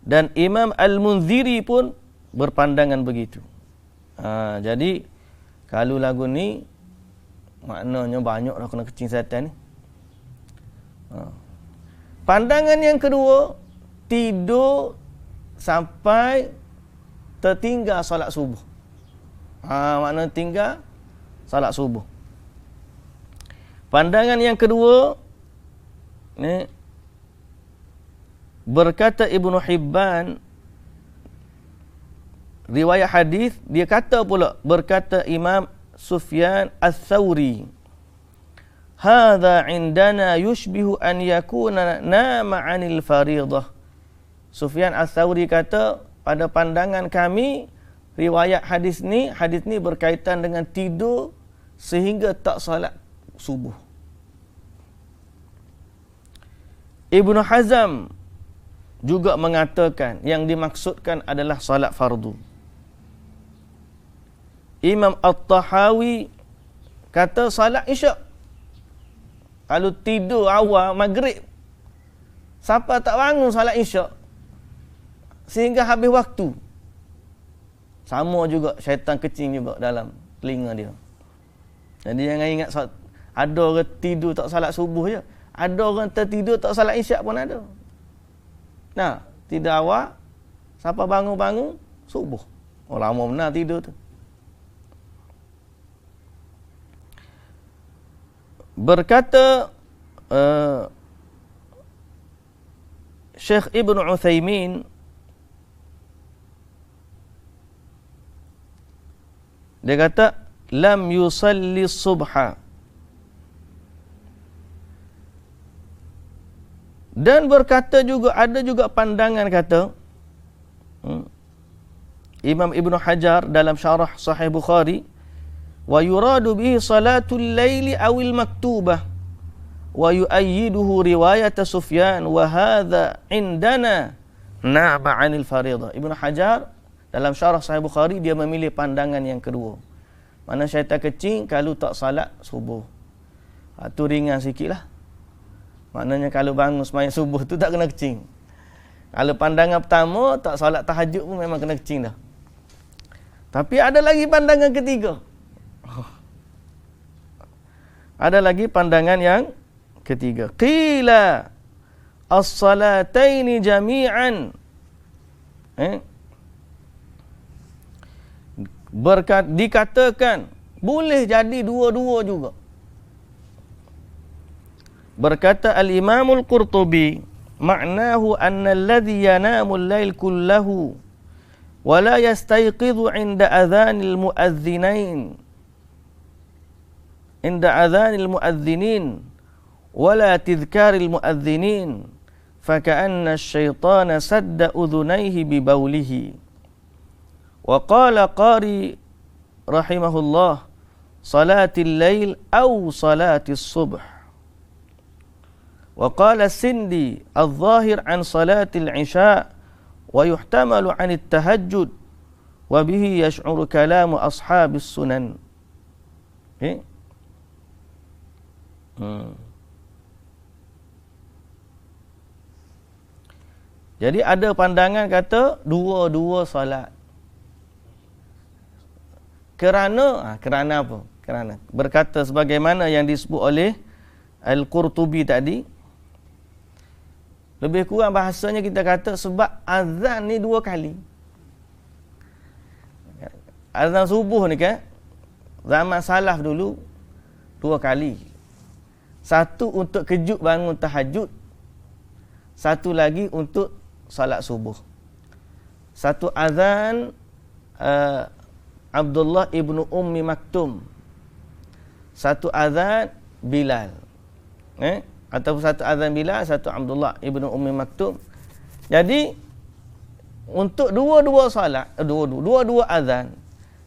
[SPEAKER 1] Dan Imam Al-Munziri pun berpandangan begitu. Jadi kalau lagu ni maknanya banyak dah kena kencing syaitan ni. Pandangan yang kedua, tidur sampai tertinggal solat subuh. Maknanya tinggal solat subuh. Pandangan yang kedua ni, berkata Ibn Hibban, riwayat hadis dia kata pula, berkata Imam Sufyan Ats-Tsauri, hadza indana yushbihu an yakuna nama 'anil fariidah. Sufyan Ats-Tsauri kata, pada pandangan kami riwayat hadis ni berkaitan dengan tidur sehingga tak salat subuh. Ibn Hazm juga mengatakan yang dimaksudkan adalah salat fardu. Imam At-Tahawi kata salat isyak. Kalau tidur awal maghrib siapa tak bangun salat isyak sehingga habis waktu, sama juga syaitan kencing juga dalam telinga dia. Jadi jangan ingat ada orang tidur tak salat subuh je, ada orang tertidur tak salat isyak pun ada. Nah, tidur awal, siapa bangun-bangun subuh. Oh, lama benar tidur tu. Berkata Syekh Ibn Uthaymin dia kata lam yusalli subha. Dan berkata juga, ada juga pandangan kata Imam Ibn Hajar dalam syarah Sahih Bukhari, wa yuradu bihi salatul laili awil maktubah wa yu'ayyiduhu riwayat Sufyan wa hadha indana na'ba 'anil fariḍah. Ibn Hajar dalam syarah Sahih Bukhari dia memilih pandangan yang kedua. Mana syaitan kecing kalau tak salat subuh. Tu ringan sikitlah. Maknanya kalau bangun sembahyang subuh tu tak kena kecing. Kalau pandangan pertama tak salat tahajud pun memang kena kecing dah. Tapi ada lagi pandangan ketiga. Ada lagi pandangan yang ketiga. Qila as-salataini jami'an. Dikatakan boleh jadi dua-dua juga. Berkata al-Imam al-Qurtubi, ma'nahu anna alladhi yanamu al-lail kullahu wa la yastayqidhu 'inda adhanil mu'adhdhinain ولا تذكار المؤذنين فكأن الشيطان سد أذنيه ببوله. وقال قاري رحمه الله صلاة الليل أو صلاة الصبح. وقال السندي الظاهر عن صلاة العشاء ويحتمل عن التهجد وبه يشعر كلام أصحاب السنن. Jadi ada pandangan kata dua-dua solat. Kerana apa? Kerana berkata sebagaimana yang disebut oleh Al-Qurtubi tadi, lebih kurang bahasanya kita kata sebab azan ni dua kali. Azan subuh ni kan zaman salaf dulu dua kali. Satu untuk kejut bangun tahajud, satu lagi untuk salat subuh. Satu azan Abdullah ibnu Ummi Maktum, satu azan Bilal, ataupun satu azan Bilal, satu Abdullah ibnu Ummi Maktum. Jadi untuk dua-dua salat, dua-dua azan,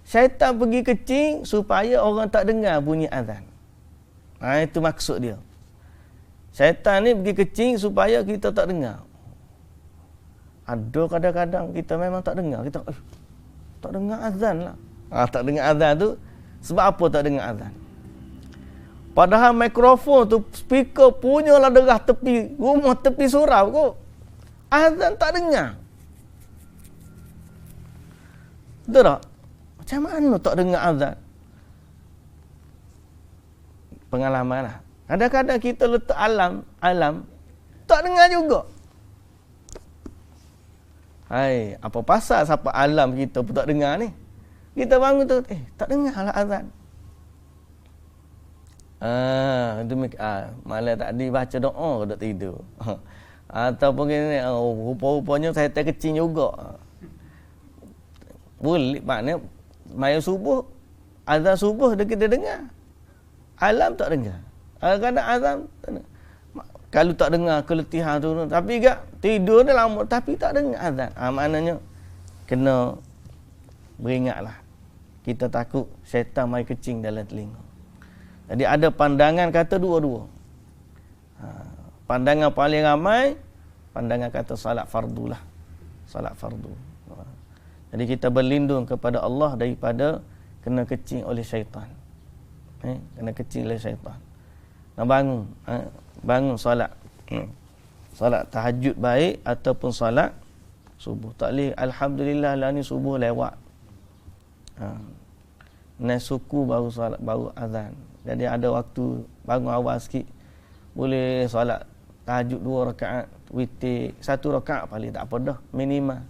[SPEAKER 1] syaitan pergi kecing supaya orang tak dengar bunyi azan. Itu maksud dia. Syaitan ni pergi kecing supaya kita tak dengar. Ada kadang-kadang kita memang tak dengar. Kita tak dengar azan lah. Tak dengar azan tu sebab apa tak dengar azan? Padahal mikrofon tu, speaker punyalah derah tepi rumah, tepi surau kot. Azan tak dengar. Betul tak? Macam mana tak dengar azan? Pengalaman lah. Kadang-kadang kita letak alam tak dengar juga. Hai, apa pasal siapa alam kita pun tak dengar ni? Kita bangun tu, tak dengar lah azan. Malam tadi baca doa ke tak tidur. Ataupun ni, rupa-rupanya saya terkecing juga. Boleh, maknanya maya subuh, azan subuh kita dengar. Alam tak dengar. Kadang-kadang azan tak dengar. Kalau tak dengar keletihan tu, tapi gak tidur dah lama tapi tak dengar azan. Maknanya kena beringatlah. Kita takut syaitan mai kecing dalam telinga. Jadi ada pandangan kata dua-dua. Pandangan paling ramai pandangan kata salat fardu lah. Salat fardu. Jadi kita berlindung kepada Allah daripada kena kecing oleh syaitan. Kena kecil oleh syaitan. Nak bangun solat. Solat tahajud baik ataupun solat subuh. Tak boleh alhamdulillah lah ni subuh lewat. Naik suku baru solat, baru azan. Jadi ada waktu bangun awal sikit. Boleh solat tahajud 2 rakaat, witir 1 rakaat paling tak apa dah, minimal.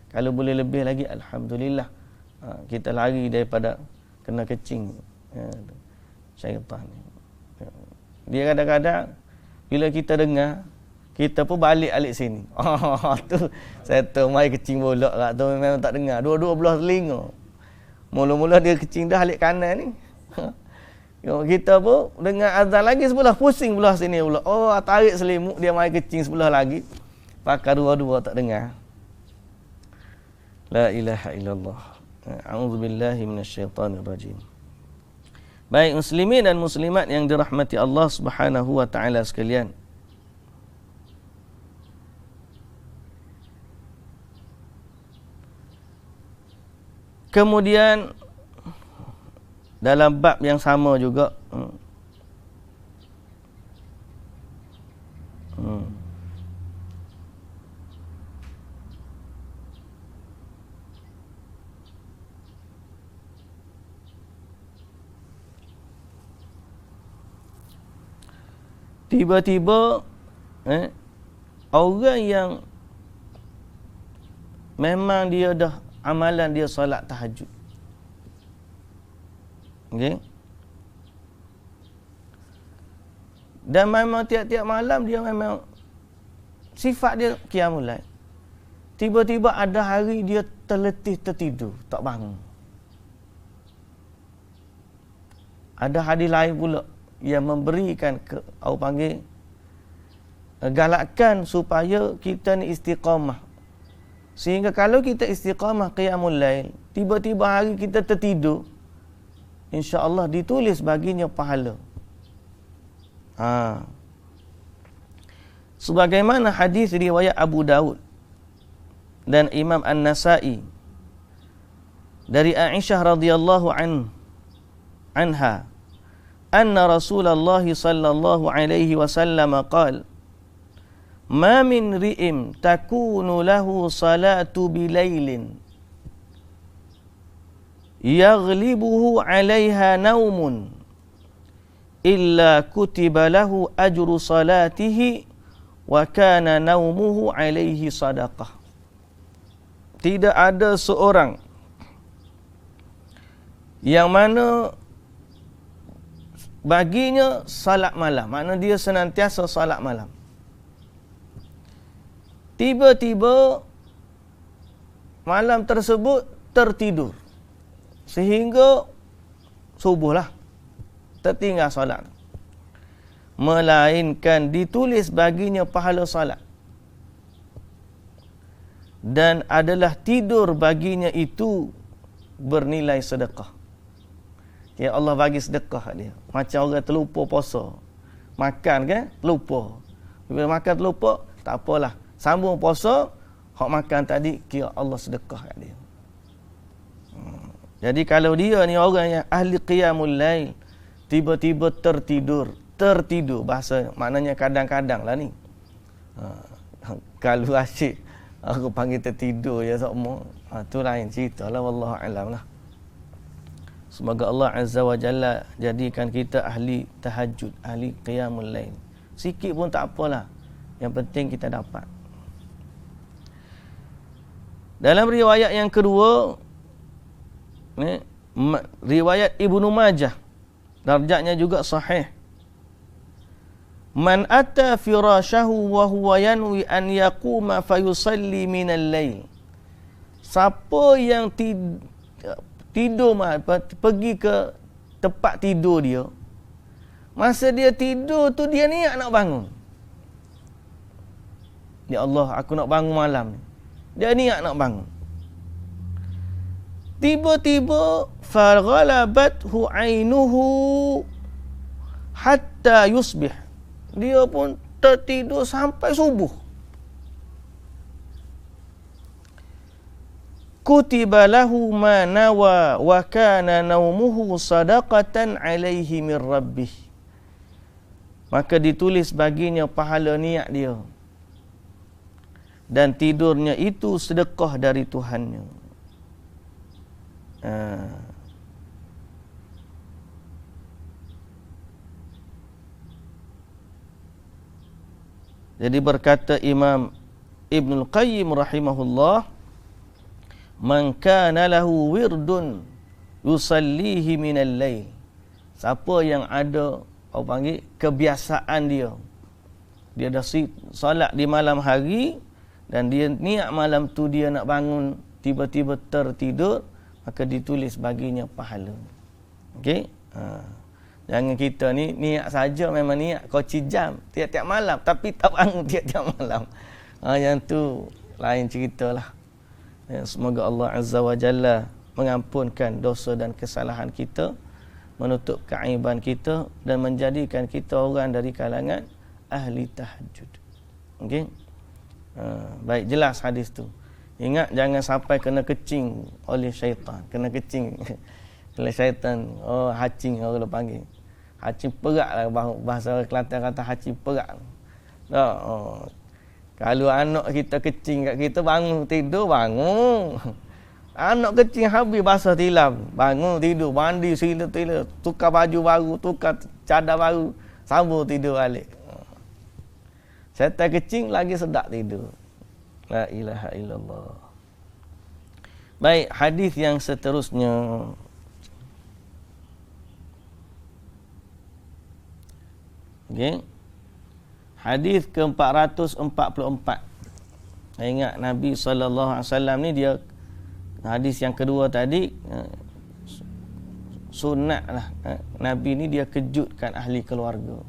[SPEAKER 1] Kalau boleh lebih lagi alhamdulillah. Kita lari daripada kena kecing syaitan. Dia kadang-kadang bila kita dengar, kita pun balik sini. Tu settle mai kecing bolak kat tu memang tak dengar. Dua-dua belah telinga. Mula-mula dia kecing dah alik kanan ni. Kita pun dengar azan lagi sebelah, pusing belah sini pula. Oh, tarik selimut dia mai kecing sebelah lagi. Pakai dua-dua tak dengar. La ilaha illallah. A'udzubillahi minasyaitanir rajim. Baik muslimin dan muslimat yang dirahmati Allah Subhanahu wa taala sekalian. Kemudian dalam bab yang sama juga tiba-tiba orang yang memang dia dah amalan dia solat tahajud. Okey. Dan memang tiap-tiap malam dia memang sifat dia qiyamul lail. Tiba-tiba ada hari dia terletih tertidur, tak bangun. Ada hadis lain pula yang memberikan galakkan supaya kita ni istiqamah. Sehingga kalau kita istiqamah qiyamul lail, tiba-tiba hari kita tertidur, insya-Allah ditulis baginya pahala. Sebagaimana hadis riwayat Abu Daud dan Imam An-Nasa'i dari Aisyah radhiyallahu anha anna Rasulullah sallallahu alaihi wasallam qala ma min ri'im takunu lahu salatu bilailin yaghlibuhu 'alaiha naumun illa kutiba lahu ajru salatihi wa kana naumuhu 'alaihi sadaqah. Tidak ada seorang yang mana baginya salat malam, makna dia senantiasa salat malam, tiba-tiba malam tersebut tertidur sehingga subuhlah tertinggal solat, melainkan ditulis baginya pahala solat dan adalah tidur baginya itu bernilai sedekah. Ya Allah bagi sedekah dia. Macam orang terlupa puasa, makan kan terlupa, bila makan terlupa tak apalah, sambung puasa, hak makan tadi kira Allah sedekah kat dia. Jadi kalau dia ni orang yang ahli qiyamul lail, tiba-tiba tertidur bahasa maknanya kadang-kadang lah ni. Kalau asyik aku panggil tertidur ya semua, tu lain cerita lah, wallahu alam lah. Semoga Allah Azza wa Jalla jadikan kita ahli tahajud, ahli qiyamul lail. Sikit pun tak apalah, yang penting kita dapat. Dalam riwayat yang kedua, riwayat Ibnu Majah, darjatnya juga sahih. Man ata firashahu wa huwa yanwi an yaquma fayusalli minal lail. Siapa yang tidur pergi ke tempat tidur dia, masa dia tidur tu dia niat nak bangun. Ya Allah, aku nak bangun malam ni. Dia niat nak bangun. Tiba-tiba faghalabathu ainuhu hatta yusbih. Dia pun tertidur sampai subuh. Kutiba lahu ma nawa wa kana naumuhu sadaqatan alaihi min rabbih. Maka ditulis baginya pahala niat dia, dan tidurnya itu sedekah dari Tuhannya. Jadi berkata Imam Ibnul Qayyim rahimahullah, man kana lahu wirdun yusallihi minal lail. Siapa yang ada kebiasaan dia Dia dah solat di malam hari dan dia niat malam tu dia nak bangun, tiba-tiba tertidur, maka ditulis baginya pahala. Okey? Jangan kita ni niat saja, memang niat koci jam tiap-tiap malam tapi tak bangun tiap-tiap malam. Yang tu lain ceritalah. Ya, semoga Allah Azza wa Jalla mengampunkan dosa dan kesalahan kita, menutup keaiban kita dan menjadikan kita orang dari kalangan ahli tahajud. Okey? Baik, jelas hadis tu. Ingat jangan sampai kena kecing oleh syaitan. Kena kecing oleh syaitan. Hacing orang panggil. Hacing perak lah, bahasa Kelantan kata hacing perak. Kalau anak kita kecing kat kita, bangun tidur, bangun. Anak kecing habis basah tilam, bangun tidur, mandi sila, tukar baju baru, tukar cadar baru, sambung tidur balik. Syaitan kecing lagi sedap tidur. La ilaha illallah. Baik, hadis yang seterusnya. Okey. Hadis ke-444. Ingat Nabi SAW ni dia, hadis yang kedua tadi, sunat lah. Nabi ni dia kejutkan ahli keluarga.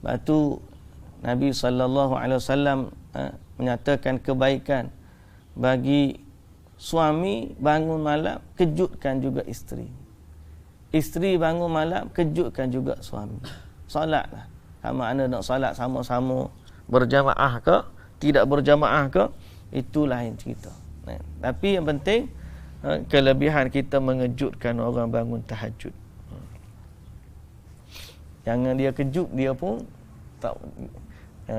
[SPEAKER 1] Lepas tu Nabi SAW menyatakan kebaikan bagi suami bangun malam, kejutkan juga isteri. Isteri bangun malam, kejutkan juga suami. Solatlah. Sama ada nak solat sama-sama berjamaah ke, tidak berjamaah ke, itu lain cerita. Tapi yang penting, kelebihan kita mengejutkan orang bangun tahajud. Jangan dia kejut, dia pun tak,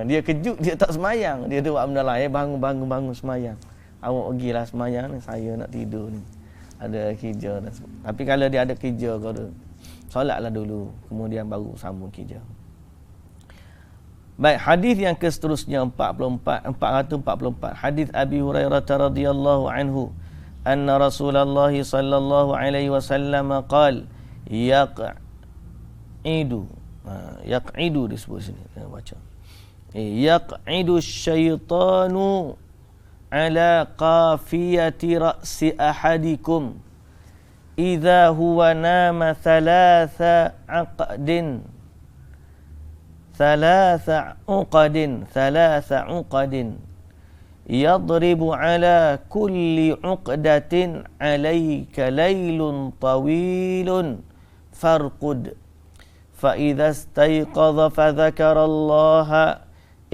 [SPEAKER 1] dia kejut, dia tak semayang. Dia tu buat benda lain, bangun semayang. Awak pergilah semayang ni, saya nak tidur ni, ada kerja. Tapi kalau dia ada kerja, kau solatlah dulu, kemudian baru sambung kerja. Baik, hadis yang seterusnya 444. Hadis Abi Hurairah radhiyallahu anhu, anna Rasulullah sallallahu alaihi wasallam qala yaq'idu disebut sini, baca. Yaq'idu syaitanu ala qafiyati ra'si ahadikum idza huwa nama thalatha uqadin yadribu ala kulli uqdatin alayka laylun tawilun farqud fa idza istayqadha fadhakara Allah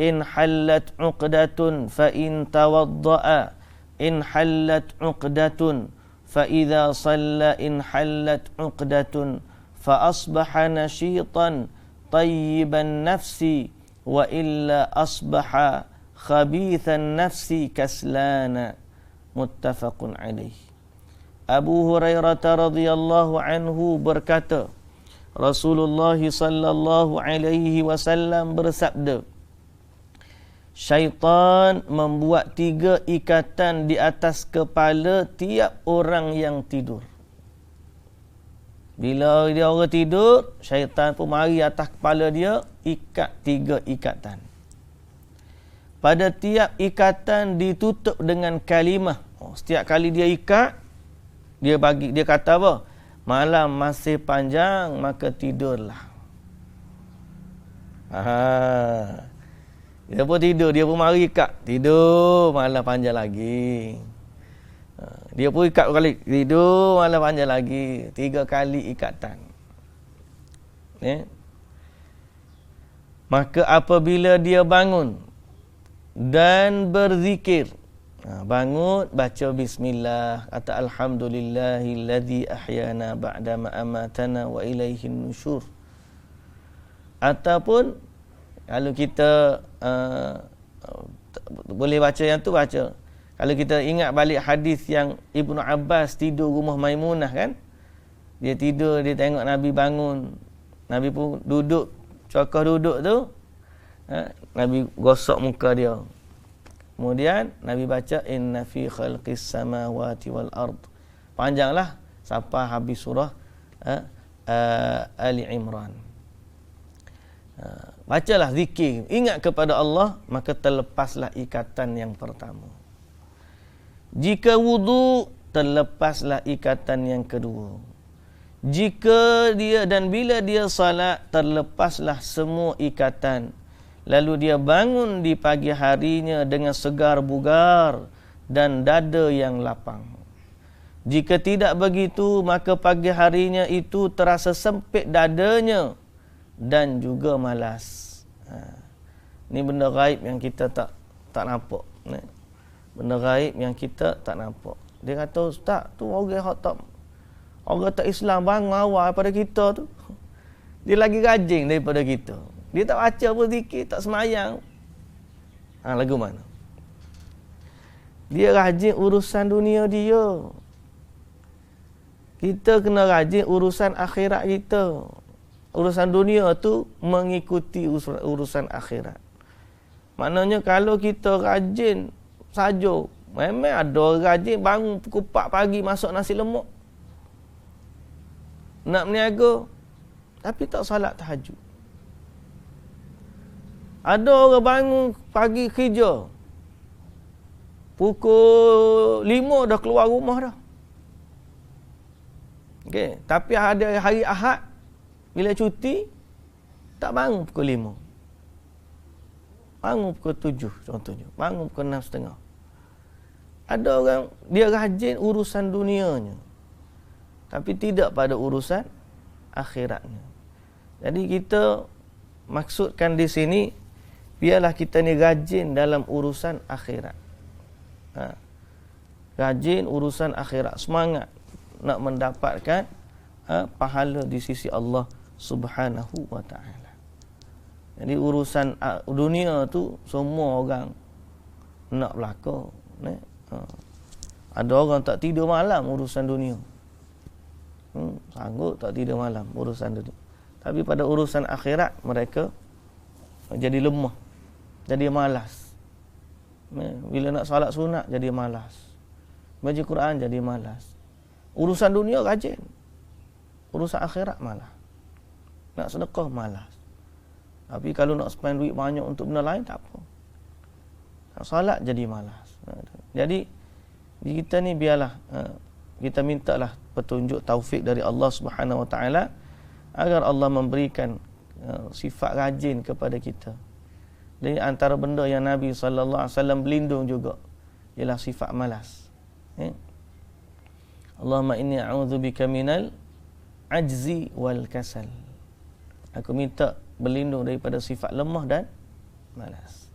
[SPEAKER 1] in hallat uqdatun fa in tawadda'a in hallat uqdatun fa idza shalla in hallat uqdatun fa asbaha nashitan tayyiban nafsi wa illa asbaha khabithan nafsi kaslana. Muttafaqun alaih. Abu Hurairah radhiyallahu anhu berkata, Rasulullah sallallahu alaihi wasallam bersabda, syaitan membuat 3 ikatan di atas kepala tiap orang yang tidur. Bila dia orang tidur, syaitan pun mari atas kepala dia, ikat 3 ikatan. Pada tiap ikatan ditutup dengan kalimah. Setiap kali dia ikat, dia kata apa? Malam masih panjang, maka tidurlah. Dia pun tidur, dia pun mari ikat. Tidur, malam panjang lagi. Dia pun ikat kali, tidur, malam panjang lagi. 3 kali ikatan. Maka apabila dia bangun dan berzikir, bangun, baca bismillah, kata alhamdulillahilladzi ahyana ba'dama amatana wa ilaihin nusyur. Ataupun kalau kita boleh baca yang tu, baca. Kalau kita ingat balik hadis yang Ibnu Abbas tidur rumah Maimunah kan, dia tidur, dia tengok Nabi bangun, Nabi pun duduk, cokoh duduk tu, Nabi gosok muka dia. Kemudian Nabi baca inna fi khalqis samawati wal ard. Panjanglah sampai habis surah Ali Imran. bacalah zikir, ingat kepada Allah, maka terlepaslah ikatan yang pertama. Jika wudu, terlepaslah ikatan yang kedua. Jika dia dan bila dia salat, terlepaslah semua ikatan. Lalu dia bangun di pagi harinya dengan segar bugar dan dada yang lapang. Jika tidak begitu, maka pagi harinya itu terasa sempit dadanya dan juga malas. Ini benda gaib yang kita tak nampak. Benda gaib yang kita tak nampak. Dia kata, Ustaz, tu orang tak Islam bangun awal daripada kita tu. Dia lagi rajin daripada kita. Dia tak baca pun zikir, tak semayang. Lagu mana? Dia rajin urusan dunia dia. Kita kena rajin urusan akhirat kita. Urusan dunia tu mengikuti urusan akhirat. Maknanya kalau kita rajin saja, memang ada orang rajin bangun pukul 4 pagi masak nasi lemak. Nak berniaga, tapi tak salat tahajud. Ada orang bangun pagi kerja, pukul 5 dah keluar rumah dah. Okay. Tapi ada hari Ahad, bila cuti, tak bangun pukul 5. Bangun pukul 7 contohnya. Bangun pukul 6.30. Ada orang, dia rajin urusan dunianya, tapi tidak pada urusan akhiratnya. Jadi kita maksudkan di sini, biarlah kita ni rajin dalam urusan akhirat. Rajin urusan akhirat. Semangat nak mendapatkan pahala di sisi Allah Subhanahu wa ta'ala. Jadi urusan dunia tu semua orang nak belaka. Ada orang tak tidur malam urusan dunia. Sanggup tak tidur malam urusan dunia. Tapi pada urusan akhirat mereka jadi lemah, jadi malas. Bila nak solat sunat jadi malas. Baca Quran jadi malas. Urusan dunia rajin. Urusan akhirat malas. Nak sedekah malas. Tapi kalau nak spend duit banyak untuk benda lain tak apa. Nak solat jadi malas. Jadi kita ni biarlah kita mintalah petunjuk taufik dari Allah Subhanahu wa taala agar Allah memberikan sifat rajin kepada kita. Dari antara benda yang Nabi sallallahu alaihi wasallam berlindung juga ialah sifat malas. Allahumma inni a'udzubika minal ajzi wal kasal. Aku minta berlindung daripada sifat lemah dan malas.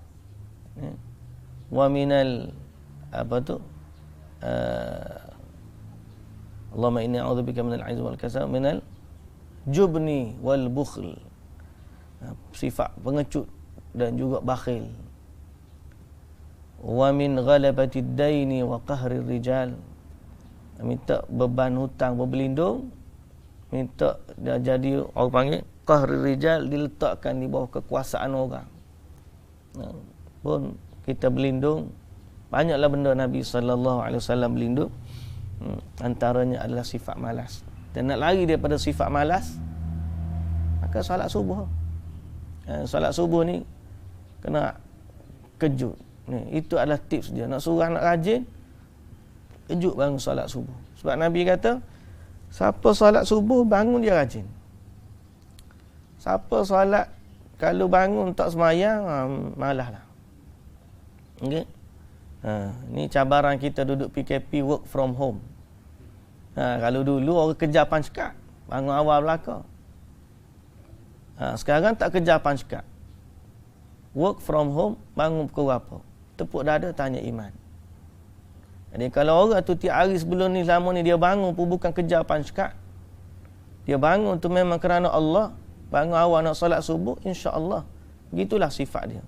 [SPEAKER 1] Wa minal Allahumma inni a'udzubika minal ajzi wal kasal, minal jubni wal bukhl. Sifat pengecut dan juga bakhil. Wa min ghalabatid daini wa qahrir rijal. Minta beban hutang berlindung, minta dia jadi orang panggil qahrir rijal, diletakkan di bawah kekuasaan orang. Pun kita berlindung. Banyaklah benda Nabi sallallahu alaihi wasallam berlindung. Antaranya adalah sifat malas. Dan nak lari daripada sifat malas, maka solat subuh. Solat subuh ni kena kejut. Itu adalah tips dia. Nak suruh anak rajin, kejut bangun solat subuh. Sebab Nabi kata, siapa solat subuh bangun dia rajin. Siapa solat kalau bangun tak semayang, malaslah. Okey. Ni cabaran kita duduk PKP, work from home. Kalau dulu orang kerja pancekat, bangun awal belaka. Sekarang tak kerja pancekat. Work from home, bangun pukul berapa? Tepuk dada, tanya iman. Jadi kalau orang tu tiap hari sebelum ni, lama ni dia bangun pun bukan kerja pancekat. Dia bangun tu memang kerana Allah. Bangun awal nak solat subuh, insya-Allah. Begitulah sifat dia.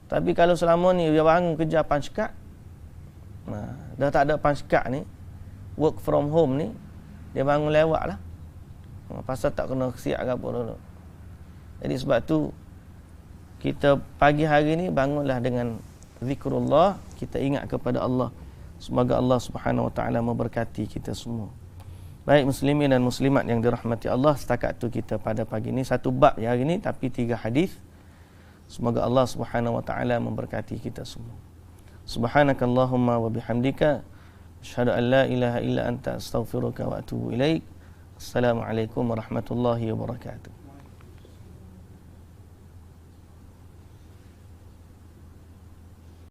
[SPEAKER 1] Tapi kalau selama ni dia bangun kerja pancekat, dah tak ada pancekat ni, work from home ni, dia bangun lewat lah. Pasal tak kena siap ke apa dulu. Jadi sebab tu kita pagi hari ni bangunlah dengan zikrullah, kita ingat kepada Allah. Semoga Allah Subhanahu wa taala memberkati kita semua. Baik muslimin dan muslimat yang dirahmati Allah, setakat tu kita pada pagi ini satu bab ya hari ini tapi 3 hadis. Semoga Allah Subhanahu wa taala memberkati kita semua. Subhanakallahumma wa bihamdika asyhadu an la ilaha illa anta astaghfiruka wa atubu ilaik. Assalamualaikum warahmatullahi wabarakatuh.